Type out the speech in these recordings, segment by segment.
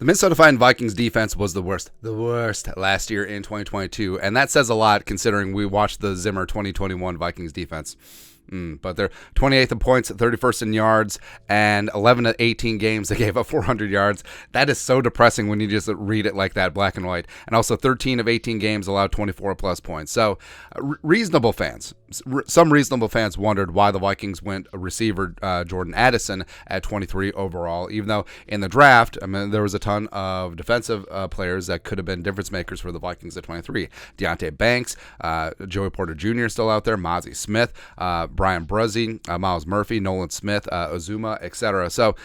The Minnesota Vikings defense was the worst last year in 2022, and that says a lot considering we watched the Zimmer 2021 Vikings defense. But they're 28th in points, 31st in yards, and 11 to 18 games they gave up 400 yards. That is so depressing when you just read it like that, black and white. And also 13 of 18 games allowed 24-plus points. So reasonable fans. Some reasonable fans wondered why the Vikings went receiver Jordan Addison at 23 overall, even though in the draft, I mean, there was a ton of defensive players that could have been difference makers for the Vikings at 23. Deonte Banks, Joey Porter Jr. still out there, Mozzie Smith, Brian Bruzzi, Miles Murphy, Nolan Smith, Uzuma, etc. So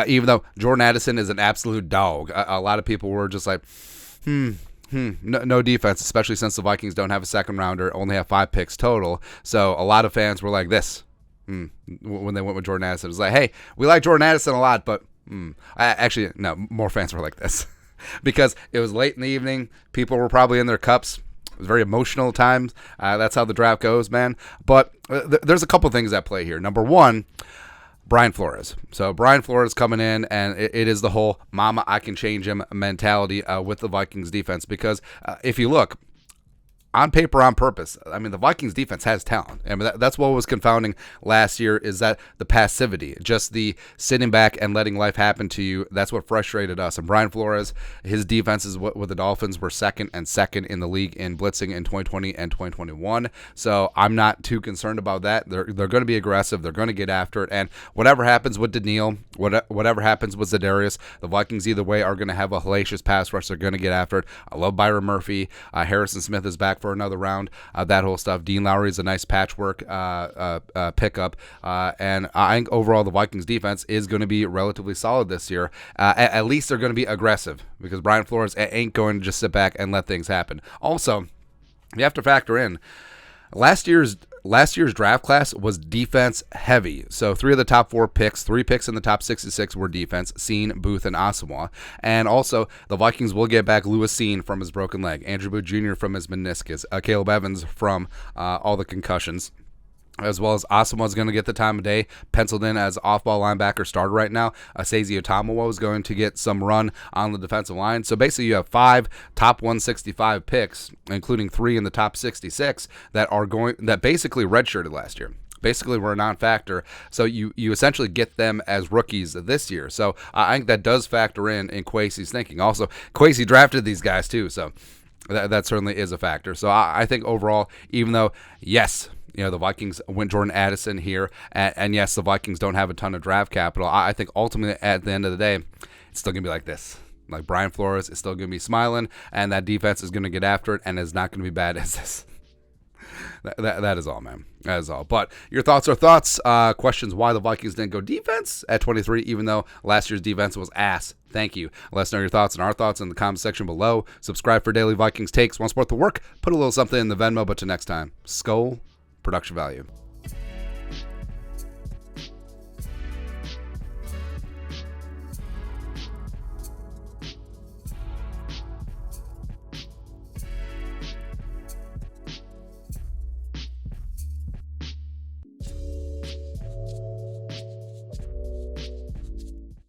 even though Jordan Addison is an absolute dog, a lot of people were just like, no defense, especially since the Vikings don't have a second rounder, only have 5 picks total. So a lot of fans were like this when they went with Jordan Addison. It was like, hey, we like Jordan Addison a lot, but actually, no, more fans were like this because it was late in the evening. People were probably in their cups. It was very emotional times. That's how the draft goes, man. But there's a couple things at play here. Number one, Brian Flores. So Brian Flores coming in, and it is the whole "Mama, I can change him" mentality with the Vikings defense. Because if you look on paper, on purpose, I mean, the Vikings defense has talent. I mean, that's what was confounding last year, is that the passivity, just the sitting back and letting life happen to you. That's what frustrated us. And Brian Flores, his defenses with the Dolphins were second in the league in blitzing in 2020 and 2021. So I'm not too concerned about that. They're going to be aggressive. They're going to get after it. And whatever happens with Daniil, whatever happens with Za'Darius, the Vikings either way are going to have a hellacious pass rush. They're going to get after it. I love Byron Murphy. Harrison Smith is back for another round, that whole stuff. Dean Lowry is a nice patchwork pickup, and I think overall the Vikings defense is going to be relatively solid this year. At least they're going to be aggressive, because Brian Flores ain't going to just sit back and let things happen. Also, you have to factor in last year's draft class was defense heavy. So 3 of the top 4 picks, 3 picks in the top 66 were defense: Seen, Booth, and Asamoah. And also the Vikings will get back Lewis Seen from his broken leg, Andrew Booth Jr. from his meniscus, Caleb Evans from all the concussions, as well as Asamoah is going to get the time of day, penciled in as off-ball linebacker starter right now. Asazi Otomowo is going to get some run on the defensive line. So basically you have 5 top 165 picks, including 3 in the top 66, that basically redshirted last year. Basically were a non-factor. So you essentially get them as rookies this year. So I think that does factor in Kwesi's thinking. Also, Kwesi drafted these guys too, so that certainly is a factor. So I think overall, even though, yes, the Vikings went Jordan Addison here, and yes, the Vikings don't have a ton of draft capital, I think ultimately at the end of the day, it's still going to be like this. Like Brian Flores is still going to be smiling, and that defense is going to get after it, and it's not going to be bad as this. That is all, man. That is all. But your thoughts are thoughts. Questions why the Vikings didn't go defense at 23, even though last year's defense was ass. Thank you. Let us know your thoughts and our thoughts in the comment section below. Subscribe for daily Vikings takes. Want to support the work? Put a little something in the Venmo. But till next time, Skull Production Value.